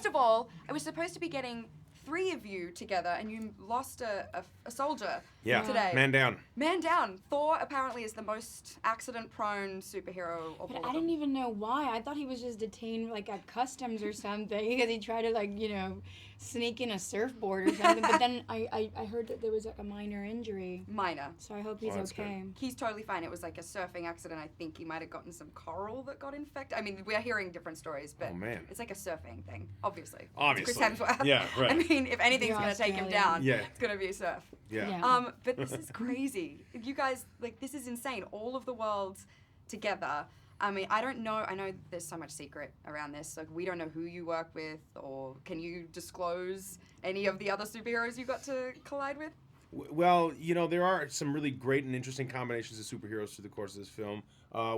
first of all, I was supposed to be getting 3 of you together, and you lost a soldier today. Man down. Man down. Thor apparently is the most accident-prone superhero of all But of I them. didn't even know why. I thought he was just detained like at customs or something because he tried to sneak in a surfboard or something. But then I heard that there was like a minor injury. Minor. So I hope he's okay. He's totally fine. It was like a surfing accident. I think he might have gotten some coral that got infected. I mean, we're hearing different stories, but it's like a surfing thing, obviously. It's Chris Hemsworth. Yeah, right. I mean, if anything's going to take him down, it's going to be a surf. Yeah. But this is crazy. You guys, this is insane. All of the worlds together. I mean, I don't know. I know there's so much secret around this. Like, we don't know who you work with, or can you disclose any of the other superheroes you got to collide with? Well, there are some really great and interesting combinations of superheroes through the course of this film.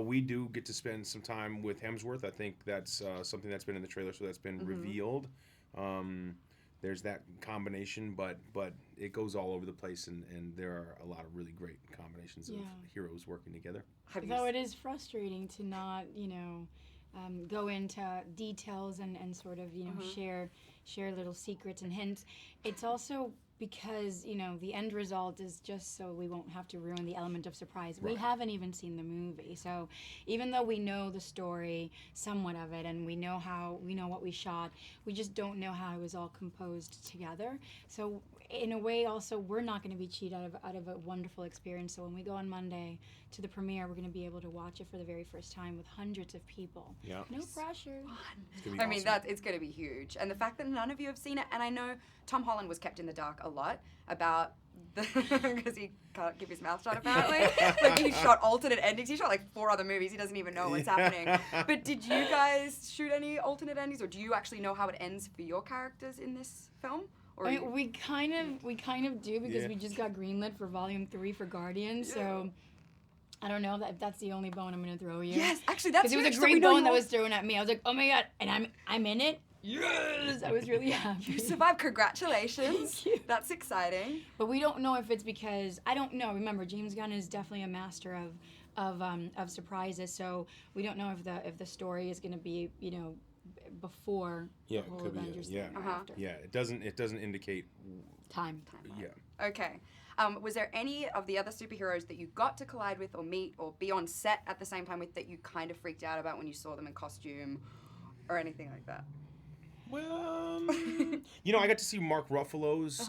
We do get to spend some time with Hemsworth. I think that's something that's been in the trailer, so that's been revealed. There's that combination, but it goes all over the place, and there are a lot of really great combinations of heroes working together. Though it is frustrating to not, go into details and sort of, share little secrets and hints. It's also because, the end result is just so we won't have to ruin the element of surprise. Right. We haven't even seen the movie. So even though we know the story, somewhat of it, and we know what we shot, we just don't know how it was all composed together. So in a way, also, we're not going to be cheated out of a wonderful experience. So when we go on Monday to the premiere, we're going to be able to watch it for the very first time with hundreds of people. Yeah. No pressure. I mean, it's going to be huge. And the fact that none of you have seen it, and I know Tom Holland was kept in the dark a lot about because he can't keep his mouth shut, apparently. Like, he shot alternate endings. He shot like 4 other movies. He doesn't even know what's happening. But did you guys shoot any alternate endings, or do you actually know how it ends for your characters in this film? Or I mean, we kind of do because we just got greenlit for Volume 3 for Guardians, so I don't know if that's the only bone I'm going to throw you. Yes, actually, that's because it was a great bone that was thrown at me. I was like, oh my god, and I'm in it. Yes, I was really happy. You survived. Congratulations. Thank you. That's exciting. But we don't know if it's because I don't know. Remember, James Gunn is definitely a master of surprises. So we don't know if the story is going to be before the whole Avengers thing or after. Yeah, it doesn't indicate time. Yeah. Okay. Was there any of the other superheroes that you got to collide with or meet or be on set at the same time with that you kind of freaked out about when you saw them in costume or anything like that? Well, I got to see Mark Ruffalo's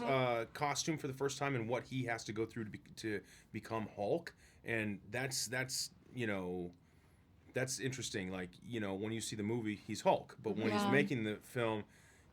costume for the first time and what he has to go through to become Hulk, and that's interesting. Like, when you see the movie, he's Hulk, but when he's making the film,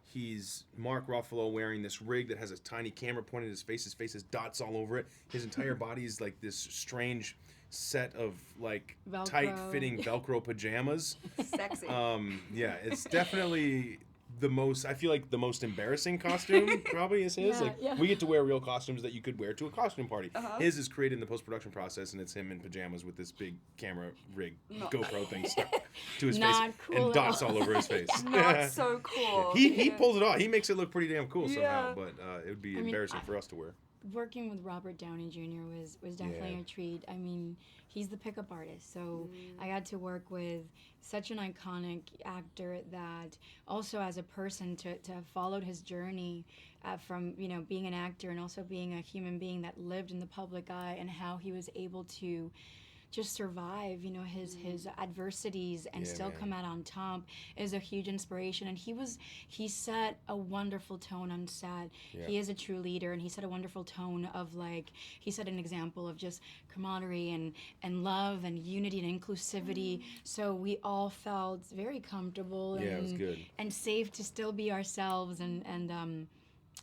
he's Mark Ruffalo wearing this rig that has a tiny camera pointed at his face. His face has dots all over it. His entire body is like this strange set of like Velcro. tight-fitting Velcro pajamas. Sexy. It's definitely the most embarrassing costume probably is his. We get to wear real costumes that you could wear to a costume party. His is created in the post-production process, and it's him in pajamas with this big camera rig GoPro thing stuck to his face cool and dots all over his face. Not so cool. He pulls it off. He makes it look pretty damn cool somehow, but it would be embarrassing for us to wear. Working with Robert Downey Jr. was definitely a treat. I mean, he's the pickup artist, so I got to work with such an iconic actor that also as a person to have followed his journey from being an actor and also being a human being that lived in the public eye, and how he was able to just survive, his adversities and still come out on top is a huge inspiration. And he set a wonderful tone on set. Yeah. He is a true leader, and he set a wonderful tone of he set an example of just camaraderie and love and unity and inclusivity. So we all felt very comfortable it was good. And safe to still be ourselves, and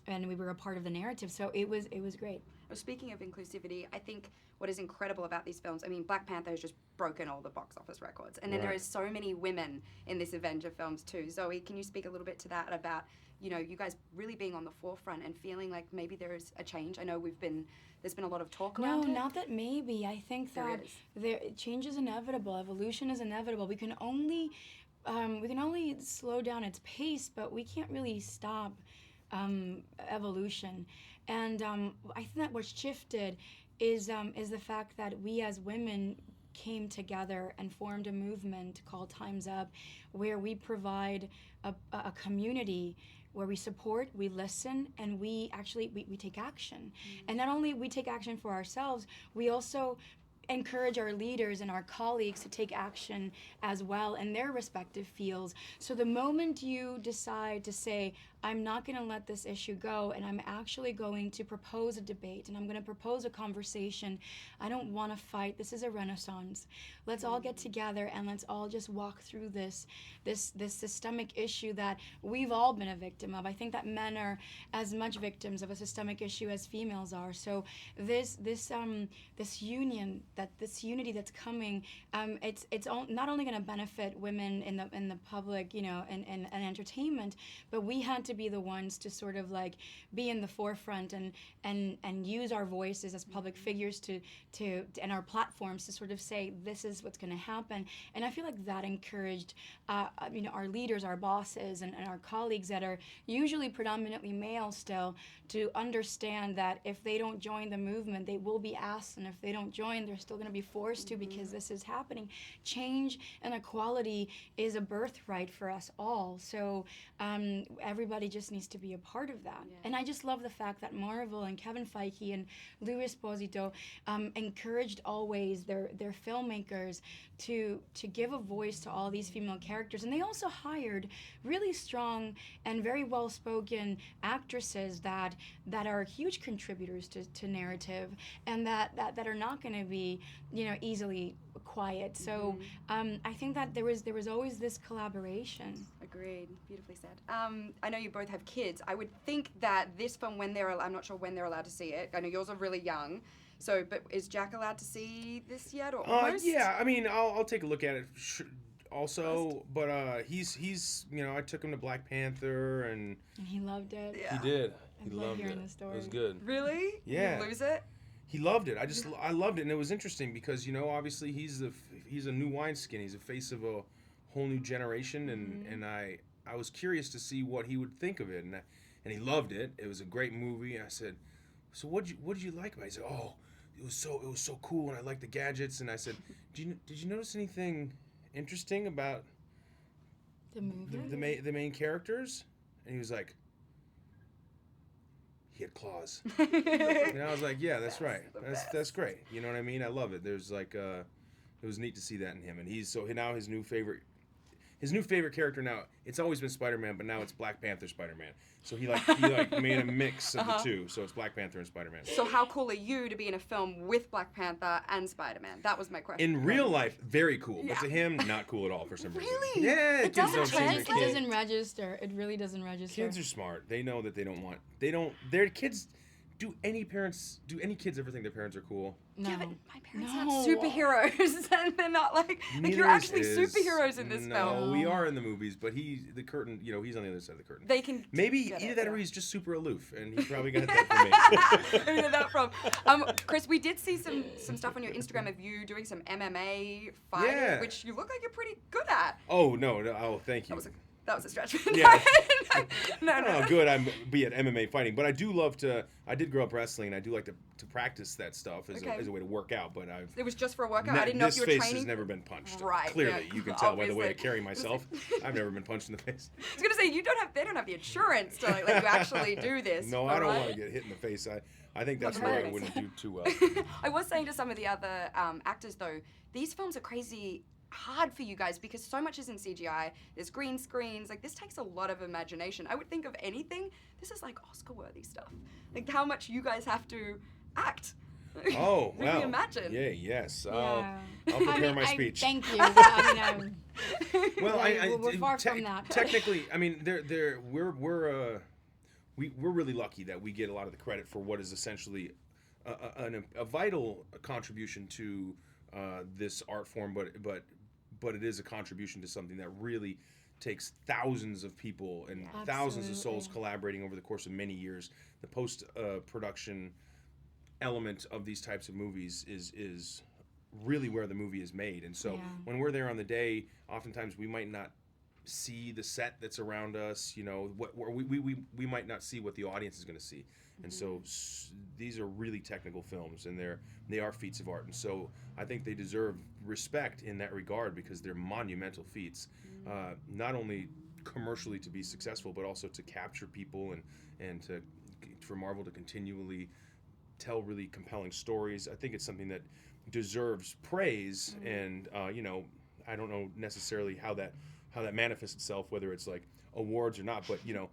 we were a part of the narrative. So it was great. Well, speaking of inclusivity, I think what is incredible about these films, I mean, Black Panther has just broken all the box office records. And then there is so many women in this Avenger films too. Zoe, can you speak a little bit to that about, you guys really being on the forefront and feeling like maybe there is a change? I know there's been a lot of talk around it. No, not that maybe. I think that change is inevitable. Evolution is inevitable. We can only slow down its pace, but we can't really stop evolution. And I think that what's shifted is the fact that we as women came together and formed a movement called Time's Up, where we provide a community where we support, we listen, and we take action. And not only we take action for ourselves, we also encourage our leaders and our colleagues to take action as well in their respective fields. So the moment you decide to say, I'm not going to let this issue go, and I'm actually going to propose a debate, and I'm going to propose a conversation. I don't want to fight. This is a renaissance. Let's all get together and let's all just walk through this systemic issue that we've all been a victim of. I think that men are as much victims of a systemic issue as females are. So this unity that's coming, it's not only going to benefit women in the public, and entertainment, but we had to be the ones to sort of like be in the forefront and use our voices as public figures to and our platforms to sort of say this is what's going to happen. And I feel like that encouraged our leaders, our bosses, and our colleagues that are usually predominantly male still, to understand that if they don't join the movement, they will be asked, and if they don't join, they're still going to be forced to, because this is happening. Change and equality is a birthright for us all. So everybody just needs to be a part of that. Yeah. And I just love the fact that Marvel and Kevin Feige and Louis Esposito encouraged always their filmmakers to give a voice to all these female characters. And they also hired really strong and very well-spoken actresses that are huge contributors to narrative, and that are not going to be easily quiet. So I think that there was always this collaboration. Agreed. Beautifully said. I know you both have kids. I would think that this film, I'm not sure when they're allowed to see it. I know yours are really young. So, but is Jack allowed to see this yet, or almost? Yeah, I mean, I'll take a look at it also, but he's I took him to Black Panther, and he loved it. Yeah. He did. He loved it. The story. It was good. Really? Yeah. You lose it? He loved it. I loved it, and it was interesting because obviously he's a new wineskin. He's a face of a whole new generation, and I was curious to see what he would think of it, and he loved it. It was a great movie. And I said, so what did you like about it? He said, oh, it was so cool, and I liked the gadgets. And I said, did you notice anything interesting about the movie, the main characters? And he was like, he had claws. And I was like, yeah, that's right. That's great. You know what I mean? I love it. There's like it was neat to see that in him, and now his new favorite character now, it's always been Spider-Man, but now it's Black Panther Spider-Man. So he made a mix of the two. So it's Black Panther and Spider-Man. So how cool are you to be in a film with Black Panther and Spider-Man? That was my question. In real life, very cool, but to him, not cool at all for some reason. Really? Yeah, it doesn't translate. It doesn't register. It really doesn't register. Kids are smart. They know that their kids. Do any kids ever think their parents are cool? No. Yeah, but my parents have superheroes, and they're not like you're actually superheroes in this film. No, we are in the movies, but he's on the other side of the curtain. They can maybe either that or he's just super aloof, and he probably got that from me. Where did that from? Chris, we did see some stuff on your Instagram of you doing some MMA fighting, which you look like you're pretty good at. Oh no! Oh, thank you. That was a stretch. Yeah. No. Good. I'm be at MMA fighting, but I do love to. I did grow up wrestling, and I do like to practice that stuff as a way to work out. But it was just for a workout. I didn't know if you were training. This face has never been punched. Right. Clearly, you can tell by the way I carry myself. I've never been punched in the face. I was gonna say they don't have the insurance to let you actually do this. No, I don't want to get hit in the face. I think that's where I wouldn't do too well. I was saying to some of the other actors though, these films are crazy hard for you guys because so much is in CGI. There's green screens. Like this takes a lot of imagination. I would think of anything. This is like Oscar-worthy stuff. Like how much you guys have to act. Oh, really wow. imagine. Yeah, yes. I'll prepare my speech. Thank you. Well, we're far from that. Technically, I mean, we're really lucky that we get a lot of the credit for what is essentially a vital contribution to this art form, but it is a contribution to something that really takes thousands of people and thousands of souls collaborating over the course of many years. The post-production element of these types of movies is really where the movie is made. And so when we're there on the day, oftentimes we might not see the set that's around us. You know, we might not see what the audience is going to see. And so these are really technical films, and they are feats of art. And so I think they deserve respect in that regard because they're monumental feats, not only commercially to be successful, but also to capture people and for Marvel to continually tell really compelling stories. I think it's something that deserves praise, and you know, I don't know necessarily how that manifests itself, whether it's like awards or not, but you know,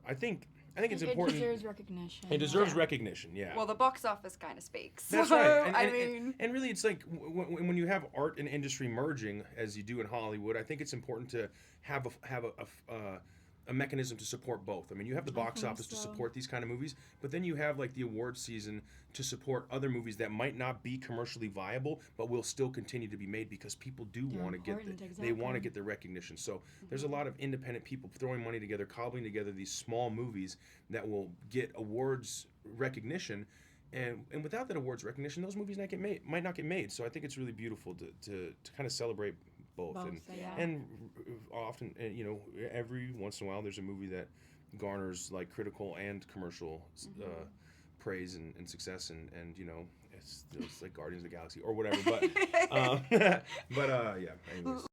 I think it's important. It deserves recognition. It deserves recognition, yeah. Well, the box office kind of speaks. That's right. And And really, it's like when you have art and industry merging, as you do in Hollywood, I think it's important to have a mechanism to support both. I mean, you have the box office to support these kind of movies, but then you have like the award season to support other movies that might not be commercially viable, but will still continue to be made because people do want to they want to get the recognition. So there's a lot of independent people throwing money together, cobbling together these small movies that will get awards recognition. And without that awards recognition, those movies might not get made. So I think it's really beautiful to kind of celebrate both. And often, you know, every once in a while there's a movie that garners like critical and commercial praise and success, and you know, it's like Guardians of the Galaxy or whatever, but yeah, anyways.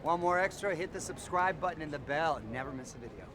Want more extra? Hit the subscribe button and the bell and never miss a video.